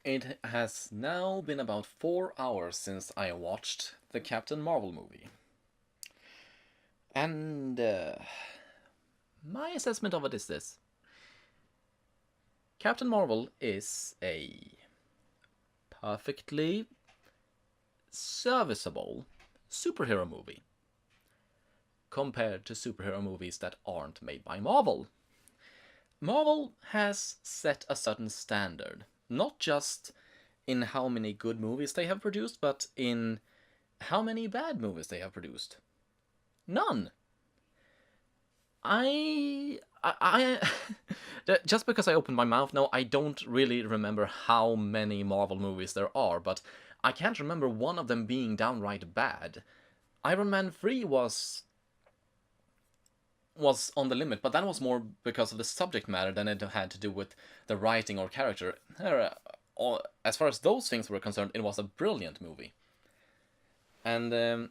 It has now been about 4 hours since I watched the Captain Marvel movie. And my assessment of it is this: Captain Marvel is a perfectly serviceable superhero movie compared to superhero movies that aren't made by Marvel. Marvel has set a certain standard, not just in how many good movies they have produced, but in how many bad movies they have produced. None. Just because I opened my mouth, no, I don't really remember how many Marvel movies there are, but I can't remember one of them being downright bad. Iron Man 3 was on the limit, but that was more because of the subject matter than it had to do with the writing or character. As far as those things were concerned, it was a brilliant movie. And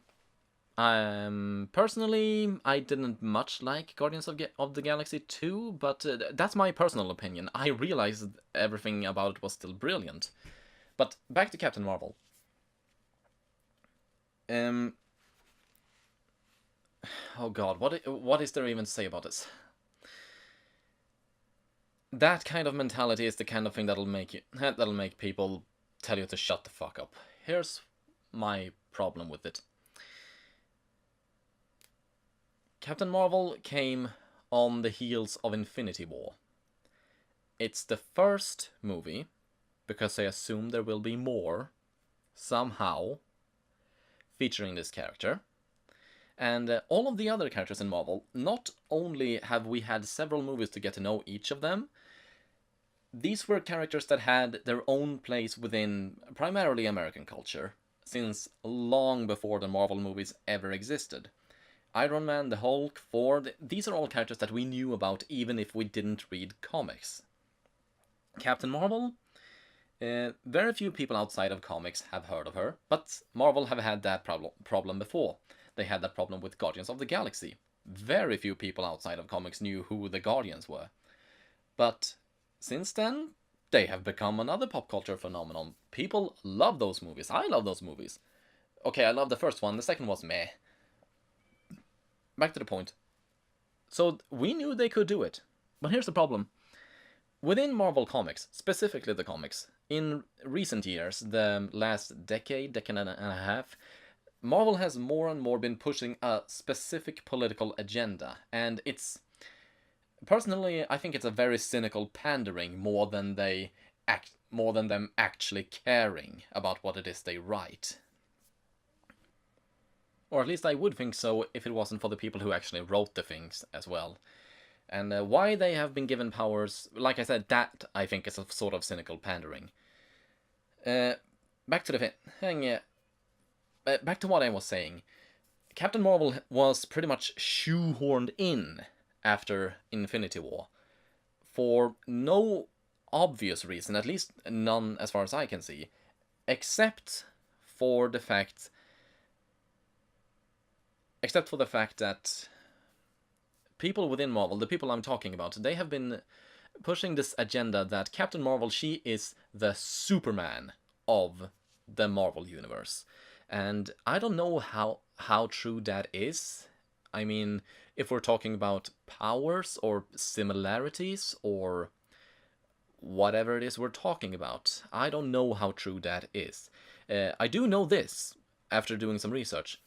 personally, I didn't much like Guardians of the Galaxy 2, but that's my personal opinion. I realized everything about it was still brilliant. But back to Captain Marvel. Um, oh god, what is there even to say about this? That kind of mentality is the kind of thing that'll make people tell you to shut the fuck up. Here's my problem with it. Captain Marvel came on the heels of Infinity War. It's the first movie, because I assume there will be more, somehow, featuring this character. And all of the other characters in Marvel, not only have we had several movies to get to know each of them, these were characters that had their own place within primarily American culture, since long before the Marvel movies ever existed. Iron Man, the Hulk, Ford, these are all characters that we knew about even if we didn't read comics. Captain Marvel, very few people outside of comics have heard of her, but Marvel have had that problem before. They had that problem with Guardians of the Galaxy. Very few people outside of comics knew who the Guardians were. But since then, they have become another pop culture phenomenon. People love those movies. I love those movies. Okay, I love the first one. The second was meh. Back to the point. So we knew they could do it. But here's the problem. Within Marvel Comics, specifically the comics, in recent years, the last decade and a half, Marvel has more and more been pushing a specific political agenda, and it's personally, I think it's a very cynical pandering more than them actually caring about what it is they write. Or at least I would think so if it wasn't for the people who actually wrote the things as well. And why they have been given powers, like I said, that I think is a sort of cynical pandering. Uh, back to the thing. Back to what I was saying. Captain Marvel was pretty much shoehorned in after Infinity War for no obvious reason, at least none as far as I can see, except for the fact that people within Marvel, the people I'm talking about, they have been pushing this agenda that Captain Marvel, she is the Superman of the Marvel universe. And I don't know how true that is. I mean, if we're talking about powers or similarities or whatever it is we're talking about, I don't know how true that is. I do know this after doing some research.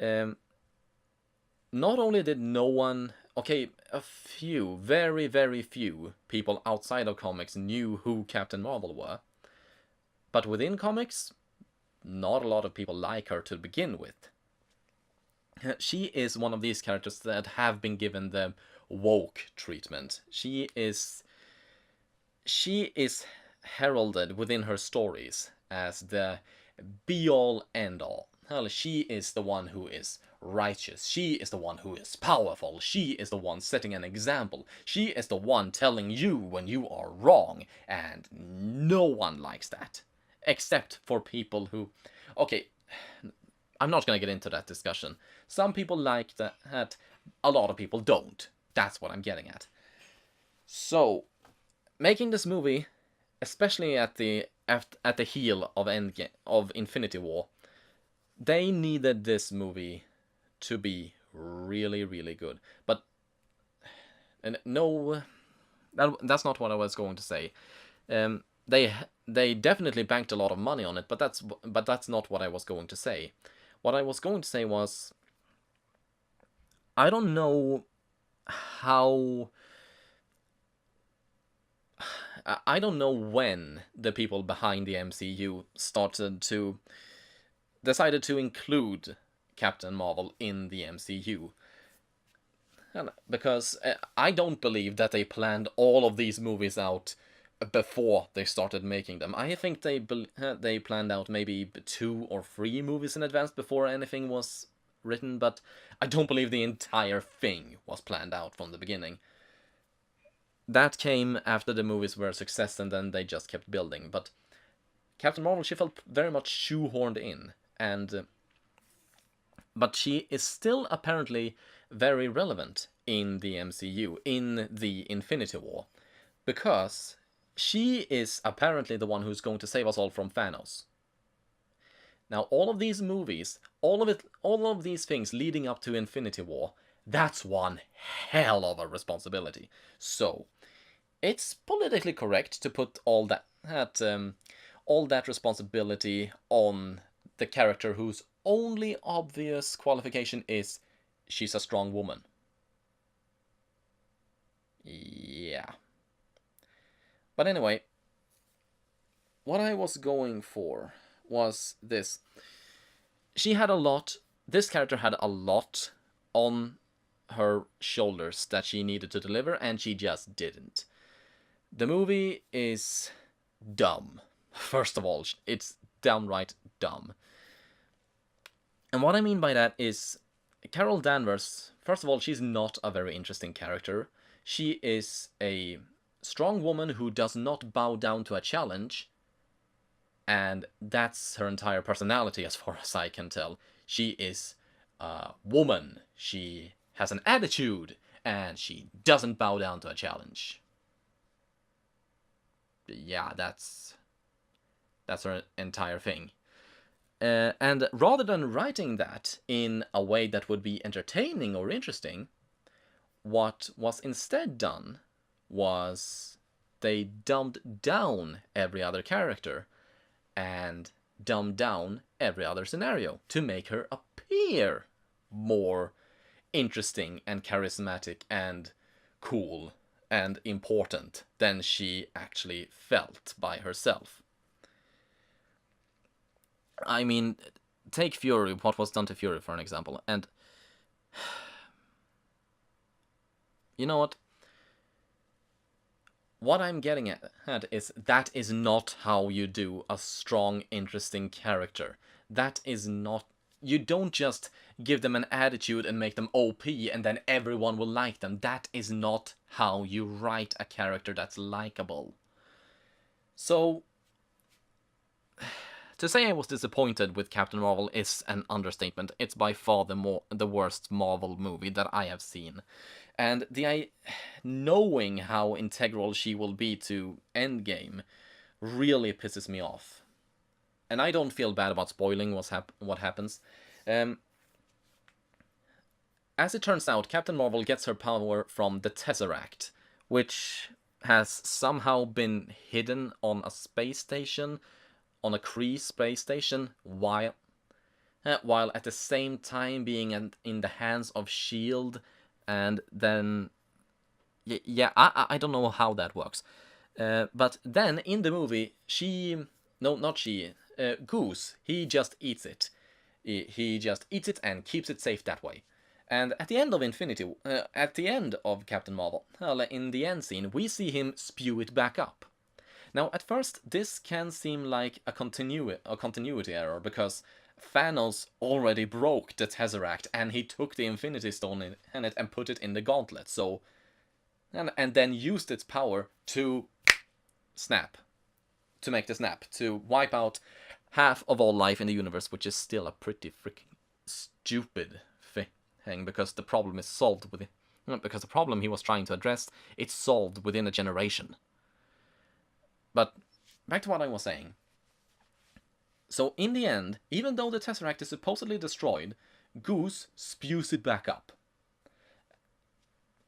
Um, Not only did no one, okay, a few, very, very few people outside of comics knew who Captain Marvel were, but within comics, not a lot of people like her to begin with. She is one of these characters that have been given the woke treatment. She is heralded within her stories as the be all end all. Hell, she is the one who is righteous. She is the one who is powerful. She is the one setting an example. She is the one telling you when you are wrong, and no one likes that. Except for people who. Okay, I'm not gonna get into that discussion. Some people like that, a lot of people don't. That's what I'm getting at. So, making this movie, especially at the at the heel of of Infinity War, they needed this movie to be really, really good. But and no, that's not what I was going to say. They definitely banked a lot of money on it, but that's not what I was going to say. What I was going to say was, I don't know how. I don't know when the people behind the MCU decided to include Captain Marvel in the MCU. Because I don't believe that they planned all of these movies out before they started making them. I think they planned out maybe 2 or 3 movies in advance before anything was written, but I don't believe the entire thing was planned out from the beginning. That came after the movies were a success, and then they just kept building. But Captain Marvel, she felt very much shoehorned in, and but she is still apparently very relevant in the MCU, in the Infinity War, because she is apparently the one who's going to save us all from Thanos. Now, all of these movies, all of these things leading up to Infinity War, that's one hell of a responsibility. So, it's politically correct to put all that responsibility on the character whose only obvious qualification is she's a strong woman. Yeah. But anyway, what I was going for was this. This character had a lot on her shoulders that she needed to deliver, and she just didn't. The movie is dumb. First of all, it's downright dumb. And what I mean by that is, Carol Danvers, first of all, she's not a very interesting character. She is a strong woman who does not bow down to a challenge, and that's her entire personality as far as I can tell. She is a woman, she has an attitude, and she doesn't bow down to a challenge. Yeah, that's her entire thing. And rather than writing that in a way that would be entertaining or interesting, what was instead done was they dumbed down every other character and dumbed down every other scenario to make her appear more interesting and charismatic and cool and important than she actually felt by herself. I mean, take Fury, what was done to Fury, for an example, and you know what? What I'm getting at is that is not how you do a strong, interesting character. That is not... You don't just give them an attitude and make them OP and then everyone will like them. That is not how you write a character that's likable. So, to say I was disappointed with Captain Marvel is an understatement. It's by far the worst Marvel movie that I have seen. And knowing how integral she will be to Endgame really pisses me off. And I don't feel bad about spoiling what happens. As it turns out, Captain Marvel gets her power from the Tesseract, which has somehow been hidden on a space station, on a Kree space station, while at the same time being in the hands of S.H.I.E.L.D., and then... Yeah, I don't know how that works. But then, in the movie, Goose, he just eats it. He just eats it and keeps it safe that way. And at the end of Captain Marvel, in the end scene, we see him spew it back up. Now, at first, this can seem like a continuity error, because Thanos already broke the Tesseract, and he took the Infinity Stone in it and put it in the gauntlet, so... And then used its power to make the snap, to wipe out half of all life in the universe, which is still a pretty freaking stupid thing, because the problem is solved because the problem he was trying to address, it's solved within a generation. But back to what I was saying. So in the end, even though the Tesseract is supposedly destroyed, Goose spews it back up.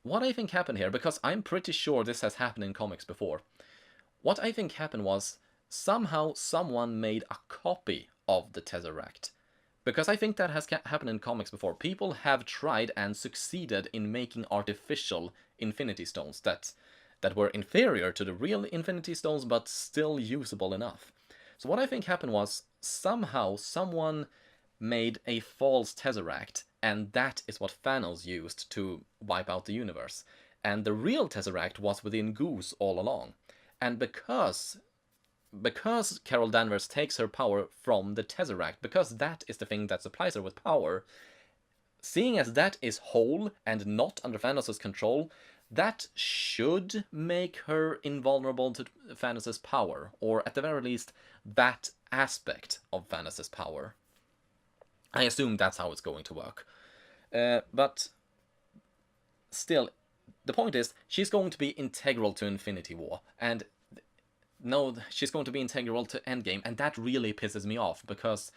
What I think happened here, because I'm pretty sure this has happened in comics before, what I think happened was somehow someone made a copy of the Tesseract. Because I think that has happened in comics before. People have tried and succeeded in making artificial Infinity Stones that were inferior to the real Infinity Stones, but still usable enough. So what I think happened was somehow someone made a false Tesseract, and that is what Thanos used to wipe out the universe. And the real Tesseract was within Goose all along. And because Carol Danvers takes her power from the Tesseract, because that is the thing that supplies her with power, seeing as that is whole and not under Thanos' control, that should make her invulnerable to Thanos' power, or at the very least, that aspect of Thanos' power. I assume that's how it's going to work. But still, the point is, she's going to be integral to Infinity War, and no, she's going to be integral to Endgame, and that really pisses me off, because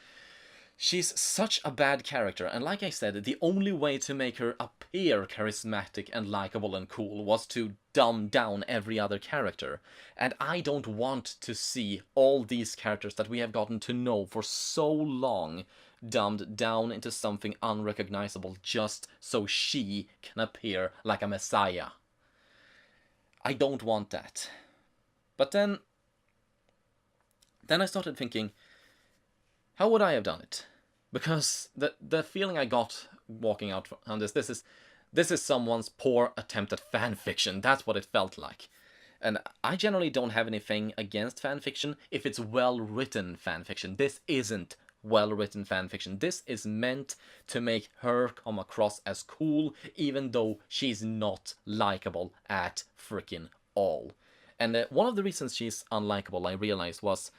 she's such a bad character, and like I said, the only way to make her appear charismatic and likable and cool was to dumb down every other character. And I don't want to see all these characters that we have gotten to know for so long dumbed down into something unrecognizable just so she can appear like a messiah. I don't want that. But then I started thinking, how would I have done it? Because the feeling I got walking out on this is someone's poor attempt at fan fiction. That's what it felt like. And I generally don't have anything against fan fiction if it's well-written fan fiction. This isn't well-written fan fiction. This is meant to make her come across as cool, even though she's not likable at freaking all. And one of the reasons she's unlikable, I realized, was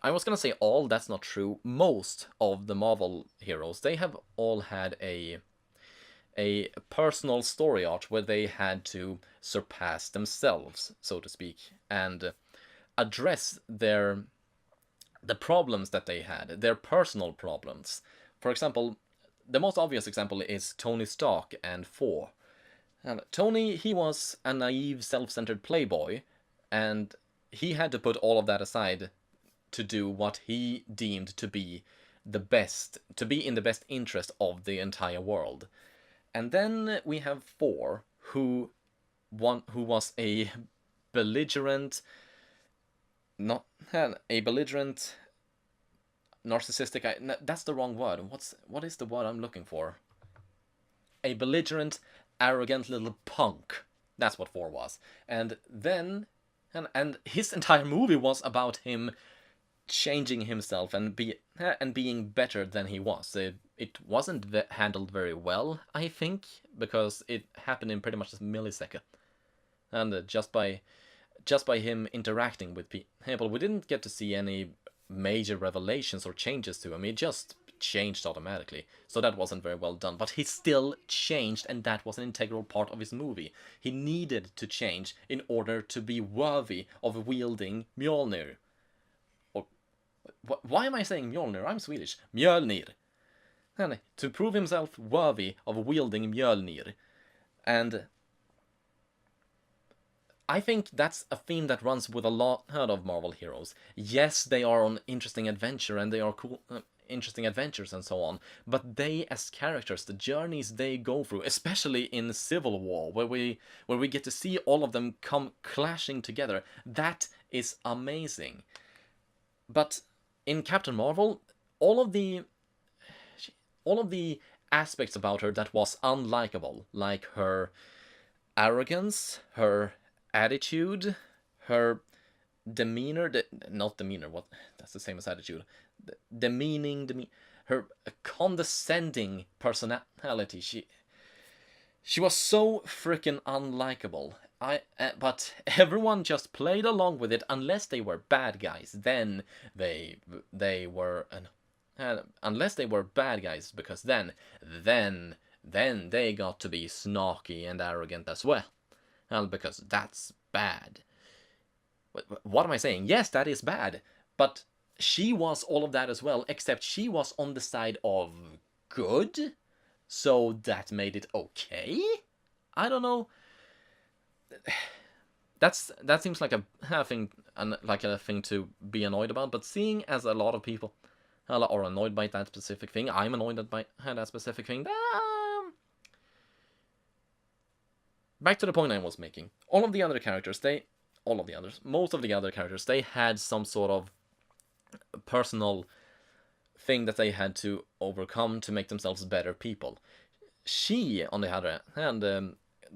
I was gonna say all, that's not true. Most of the Marvel heroes, they have all had a personal story arc where they had to surpass themselves, so to speak, and address the problems that they had, their personal problems. For example, the most obvious example is Tony Stark and Thor. And Tony, he was a naive, self-centered playboy, and he had to put all of that aside to do what he deemed to be the best, to be in the best interest of the entire world. And then we have Thor, who was a belligerent, narcissistic. That's the wrong word. What is the word I'm looking for? A belligerent, arrogant little punk. That's what Thor was. And then, and his entire movie was about him changing himself and being better than he was. It wasn't handled very well, I think, because it happened in pretty much a millisecond, and just by him interacting with people, we didn't get to see any major revelations or changes to him. He just changed automatically, so that wasn't very well done. But he still changed, and that was an integral part of his movie. He needed to change in order to be worthy of wielding Mjolnir. Why am I saying Mjolnir? I'm Swedish. Mjölnir. And to prove himself worthy of wielding Mjölnir. And I think that's a theme that runs with a lot of Marvel heroes. Yes, they are on interesting adventure, and they are cool, interesting adventures and so on, but they as characters, the journeys they go through, especially in Civil War, where we get to see all of them come clashing together, that is amazing. But in Captain Marvel, all of the aspects about her that was unlikable, like her arrogance, her attitude, her demeanor, not demeanor, what, that's the same as attitude, her condescending personality, she was so freaking unlikable. But everyone just played along with it, unless they were bad guys. Then they were unless they were bad guys, because then they got to be snarky and arrogant as well. Well, because that's bad. What am I saying? Yes, that is bad, but she was all of that as well, except she was on the side of good, so that made it okay? I don't know. That seems like a thing, like a thing to be annoyed about. But seeing as a lot of people are annoyed by that specific thing, I'm annoyed by that specific thing. Back to the point I was making. Most of the other characters, they had some sort of personal thing that they had to overcome to make themselves better people. She, on the other hand,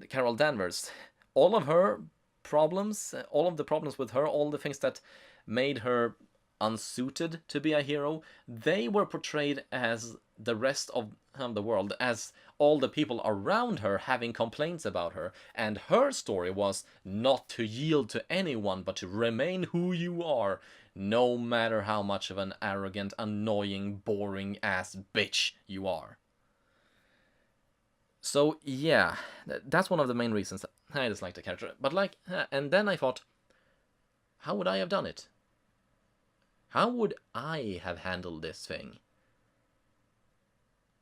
Carol Danvers, all of her problems, all of the problems with her, all the things that made her unsuited to be a hero, they were portrayed as the rest of the world, as all the people around her having complaints about her, and her story was not to yield to anyone but to remain who you are, no matter how much of an arrogant, annoying, boring ass bitch you are. So yeah, that's one of the main reasons I dislike the character. But and then I thought, how would I have done it? How would I have handled this thing?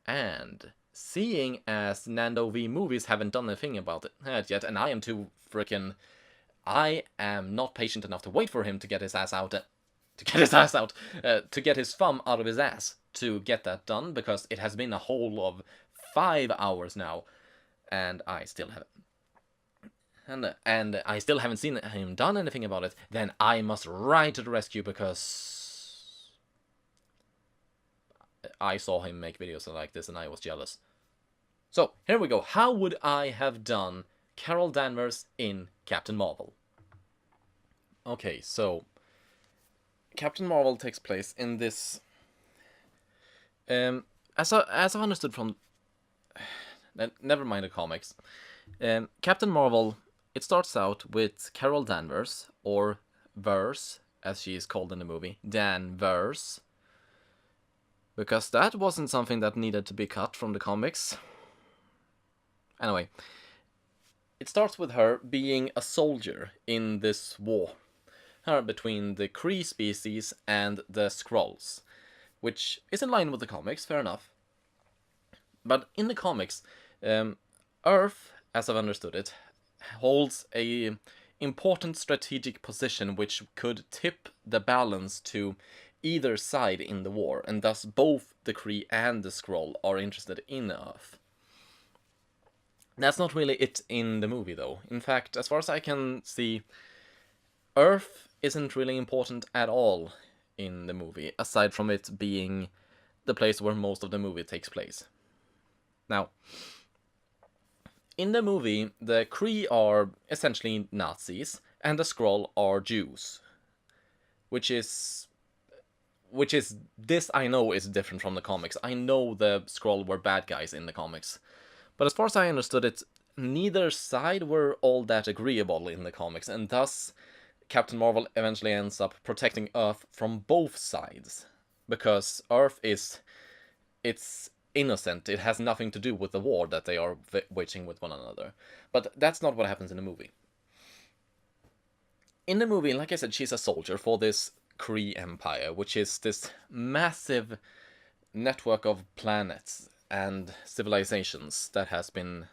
And seeing as Nando V Movies haven't done a thing about it yet, and I am too freaking, I am not patient enough to wait for him to get his ass out, to get his thumb out of his ass to get that done, because it has been a whole of 5 hours now, and I still haven't. And I still haven't seen him done anything about it. Then I must ride to the rescue, because I saw him make videos like this and I was jealous. So here we go. How would I have done Carol Danvers in Captain Marvel? Okay, so Captain Marvel takes place in this. As I've understood from, never mind the comics. Captain Marvel, it starts out with Carol Danvers, or Verse, as she is called in the movie, Danvers, because that wasn't something that needed to be cut from the comics. Anyway, it starts with her being a soldier in this war between the Kree species and the Skrulls, which is in line with the comics, fair enough. But in the comics, Earth, as I've understood it, holds a important strategic position which could tip the balance to either side in the war, and thus both the Kree and the Skrull are interested in Earth. That's not really it in the movie, though. In fact, as far as I can see, Earth isn't really important at all in the movie, aside from it being the place where most of the movie takes place. Now, in the movie, the Kree are essentially Nazis, and the Skrull are Jews. Which is this I know is different from the comics. I know the Skrull were bad guys in the comics. But as far as I understood it, neither side were all that agreeable in the comics, and thus Captain Marvel eventually ends up protecting Earth from both sides. Because Earth it's innocent, it has nothing to do with the war that they are waging with one another. But that's not what happens in the movie. In the movie, like I said, she's a soldier for this Kree Empire, which is this massive network of planets and civilizations that has been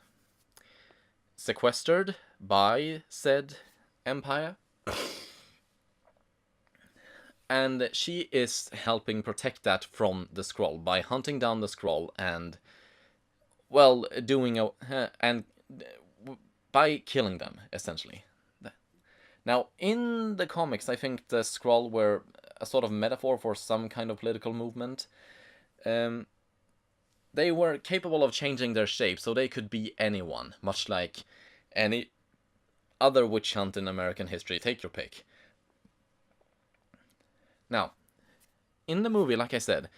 sequestered by said empire. And she is helping protect that from the Skrull by hunting down the Skrull and, well, by killing them, essentially. Now, in the comics, I think the Skrull were a sort of metaphor for some kind of political movement. They were capable of changing their shape, so they could be anyone, much like any other witch hunt in American history. Take your pick. Now, in the movie, like I said,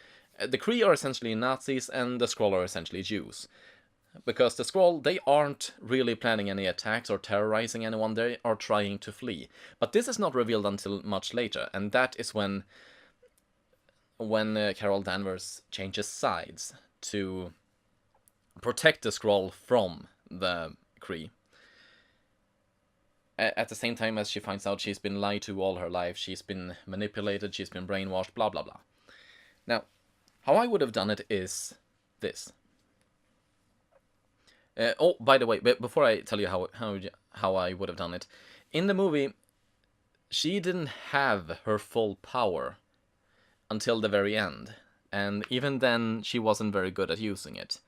the Kree are essentially Nazis and the Skrull are essentially Jews. Because the Skrull, they aren't really planning any attacks or terrorizing anyone, they are trying to flee. But this is not revealed until much later, and that is when Carol Danvers changes sides to protect the Skrull from the Kree. at the same time as she finds out she's been lied to all her life, she's been manipulated, she's been brainwashed, blah blah blah. Now, how I would have done it is this. Oh, by the way, before I tell you how I would have done it, in the movie, she didn't have her full power until the very end, and even then, she wasn't very good at using it.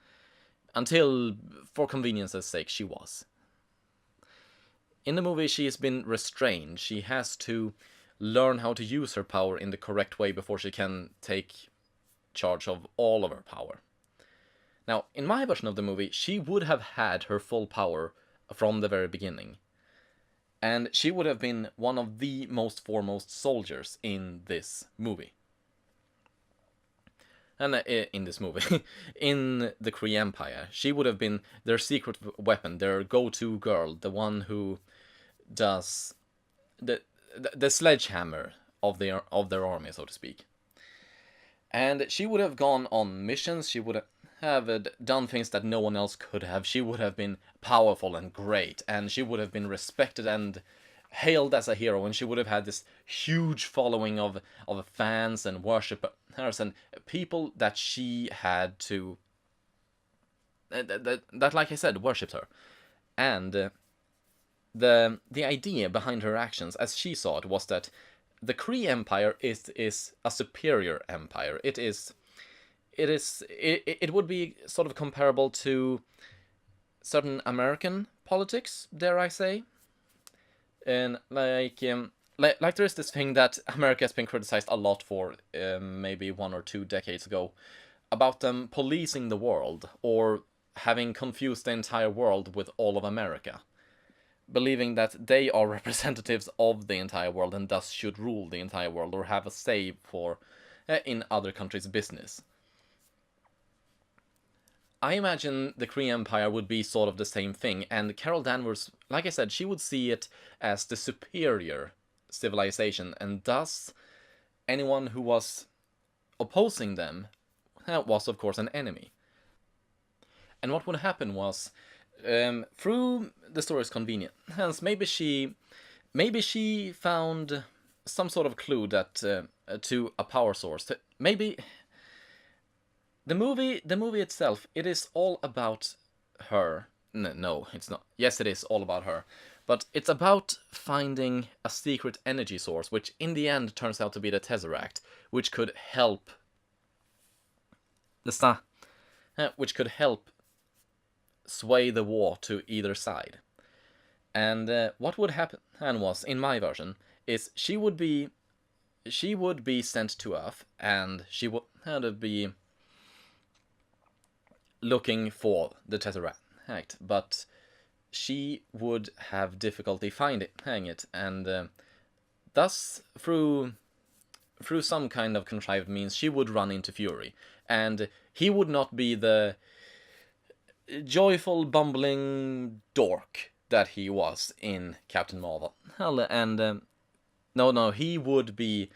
Until, for convenience's sake, she was. In the movie, she has been restrained. She has to learn how to use her power in the correct way before she can take charge of all of her power. Now, in my version of the movie, she would have had her full power from the very beginning. And she would have been one of the most foremost soldiers in this movie. And in this movie, in the Kree Empire, she would have been their secret weapon, their go-to girl, the one who does the sledgehammer of their army, so to speak. And she would have gone on missions. She would have done things that no one else could have. She would have been powerful and great, and she would have been respected and hailed as a hero, and she would have had this huge following of fans and worshippers and people that she had to that like I said, worshipped her. And the idea behind her actions, as she saw it, was that the Kree Empire is a superior empire. It would be sort of comparable to certain American politics, dare I say. And like there is this thing that America has been criticized a lot for, maybe 1 or 2 decades ago, about them policing the world, or having confused the entire world with all of America, believing that they are representatives of the entire world and thus should rule the entire world or have a say for in other countries' business. I imagine the Kree Empire would be sort of the same thing, and Carol Danvers, like I said, she would see it as the superior civilization, and thus anyone who was opposing them was, of course, an enemy. And what would happen was, through the story's convenience, maybe she found some sort of clue that to a power source. Maybe the movie itself, it is all about her. No, it's not. Yes, it is all about her. But it's about finding a secret energy source, which in the end turns out to be the Tesseract, which could help which could help sway the war to either side. And what would happen was, in my version, is she would be sent to Earth, and she would be looking for the Tesseract, but she would have difficulty finding it, and thus through some kind of contrived means she would run into Fury, and he would not be the joyful, bumbling dork that he was in Captain Marvel. And no, he would be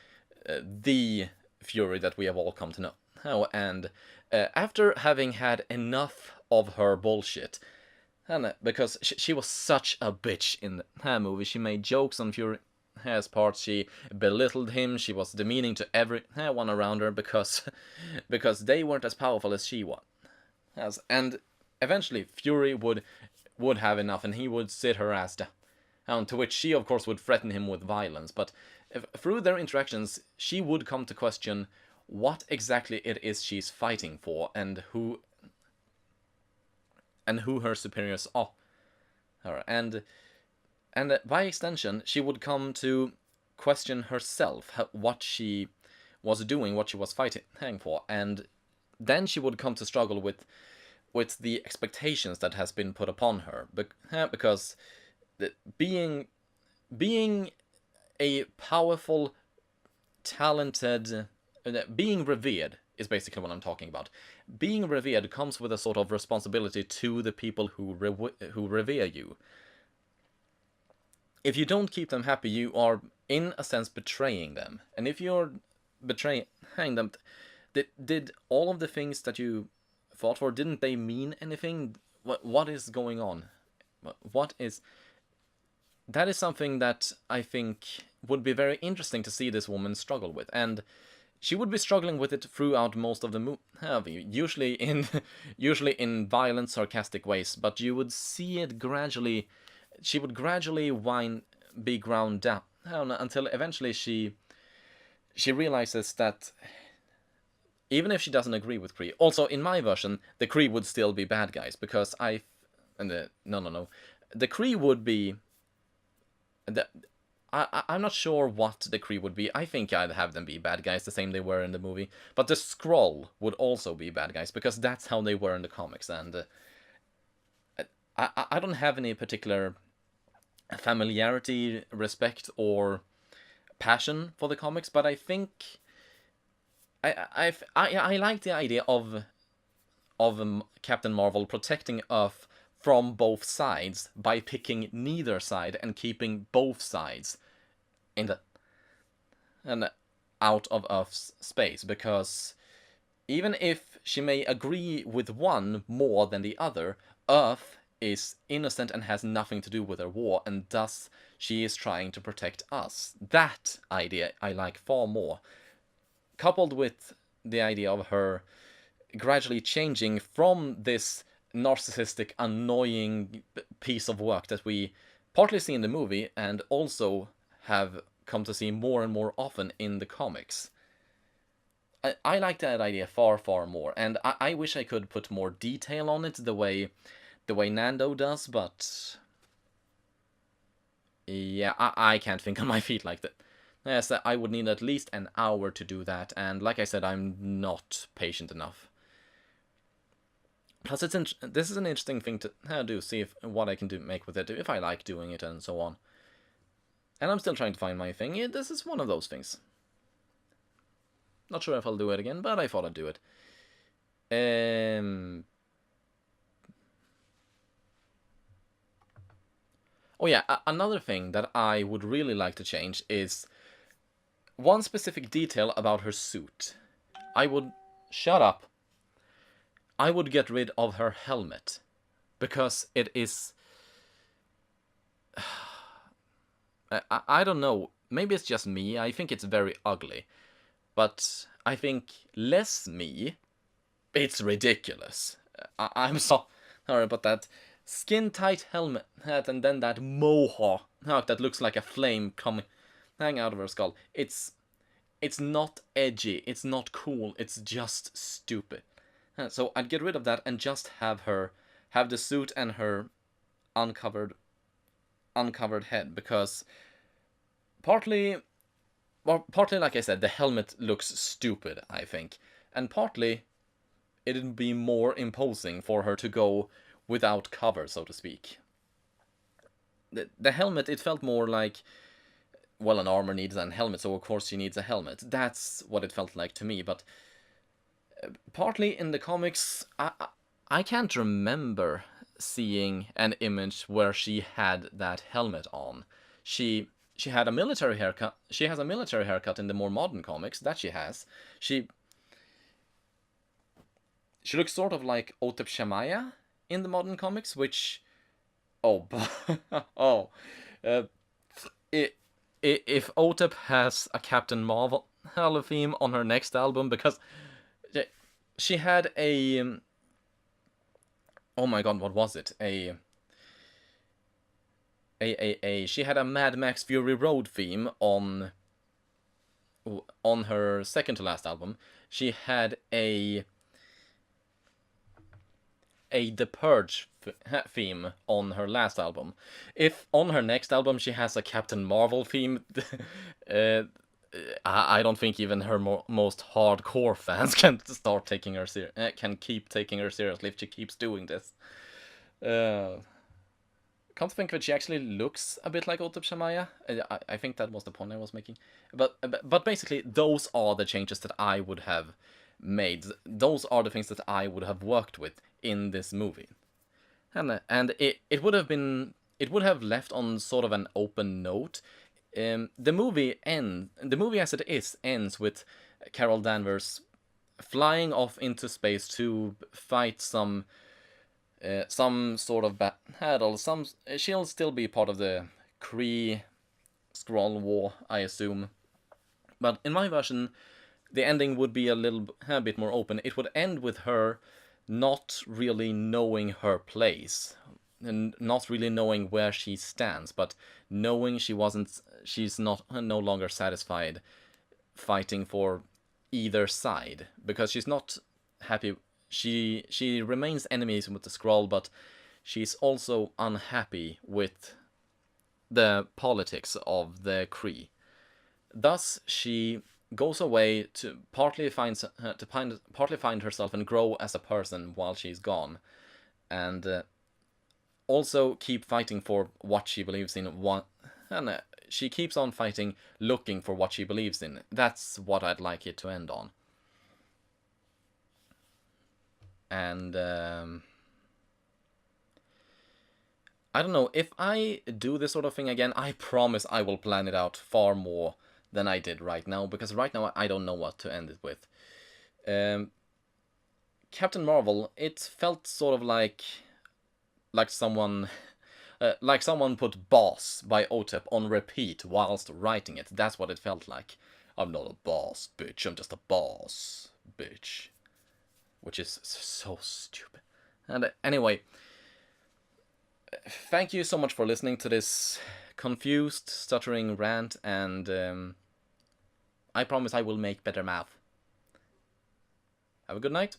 the Fury that we have all come to know. And after having had enough of her bullshit, and because she was such a bitch in the movie, she made jokes on Fury's part, she belittled him, she was demeaning to everyone around her because they weren't as powerful as she was. And eventually Fury would have enough, and he would sit her ass down, to which she, of course, would threaten him with violence. But through their interactions, she would come to question what exactly it is she's fighting for, and who her superiors are. And by extension, she would come to question herself, what she was doing, what she was fighting for, and then she would come to struggle with the expectations that has been put upon her, because being a powerful, talented, being revered is basically what I'm talking about. Being revered comes with a sort of responsibility to the people who revere you. If you don't keep them happy, you are, in a sense, betraying them. And if you're betraying them, did all of the things that you fought for, didn't they mean anything? What is going on? What is... that is something that I think would be very interesting to see this woman struggle with, and she would be struggling with it throughout most of the movie, usually in usually in violent, sarcastic ways. But you would see it gradually. She would gradually be ground down until eventually she realizes that even if she doesn't agree with Kree, also in my version, the Kree would still be bad guys because no, the Kree would be the. I'm not sure what the Kree would be. I think I'd have them be bad guys the same they were in the movie. But the Skrull would also be bad guys because that's how they were in the comics. And I don't have any particular familiarity, respect, or passion for the comics, but I think I like the idea of Captain Marvel protecting Earth from both sides by picking neither side and keeping both sides in the and out of Earth's space, because even if she may agree with one more than the other, Earth is innocent and has nothing to do with her war, and thus she is trying to protect us. That idea I like far more, coupled with the idea of her gradually changing from this narcissistic, annoying piece of work that we partly see in the movie and also have come to see more and more often in the comics. I like that idea far, far more, and I wish I could put more detail on it the way Nando does, but yeah, I can't think on my feet like that. Yes, I would need at least an hour to do that, and like I said, I'm not patient enough. Plus, this is an interesting thing to do, see if what I can make with it, if I like doing it, and so on. And I'm still trying to find my thing. Yeah, this is one of those things. Not sure if I'll do it again, but I thought I'd do it. Oh yeah, another thing that I would really like to change is one specific detail about her suit. I would... Shut up. I would get rid of her helmet. Because it is... I don't know. Maybe it's just me. I think it's very ugly. But I think less me, it's ridiculous. I'm sorry about that. Skin tight helmet and then that mohawk that looks like a flame coming hang out of her skull. It's not edgy, it's not cool, it's just stupid. So I'd get rid of that and just have the suit and her uncovered head, because partly like I said, the helmet looks stupid, I think, and partly it'd be more imposing for her to go without cover, so to speak. The helmet, it felt more like, well, an armor needs a helmet, so of course she needs a helmet. That's what it felt like to me, but partly in the comics, I can't remember seeing an image where she had that helmet on. She had a military haircut. She has a military haircut in the more modern comics, that she has. She looks sort of like Otep Shamaya in the modern comics, which... Oh, oh. Uh, if Otep has a Captain Marvel theme on her next album, because she had a... Oh my god, what was it? She had a Mad Max Fury Road theme on her second to last album. She had a The Purge theme on her last album. If on her next album she has a Captain Marvel theme, I don't think even her most hardcore fans can keep taking her seriously if she keeps doing this. Come to think of it, she actually looks a bit like Otep Shamaya. I think that was the point I was making. But basically, those are the changes that I would have made. Those are the things that I would have worked with in this movie. And it would have left on sort of an open note. The movie as it is ends with Carol Danvers flying off into space to fight some sort of battle. She'll still be part of the Kree Skrull war, I assume. But in my version, the ending would be a bit more open. It would end with her not really knowing her place, and not really knowing where she stands, but knowing she's no longer satisfied fighting for either side, because she's not happy. She remains enemies with the Skrull, but she's also unhappy with the politics of the Kree. Thus, she goes away to partly find herself and grow as a person while she's gone, and also keep fighting for what she believes in. And she keeps on fighting, looking for what she believes in. That's what I'd like it to end on. And I don't know, if I do this sort of thing again, I promise I will plan it out far more than I did right now, because right now I don't know what to end it with. Captain Marvel, it felt sort of like someone put Boss by OTEP on repeat whilst writing it. That's what it felt like. I'm not a boss, bitch. I'm just a boss, bitch. Which is so stupid. And anyway, thank you so much for listening to this confused, stuttering rant, and I promise I will make better math. Have a good night.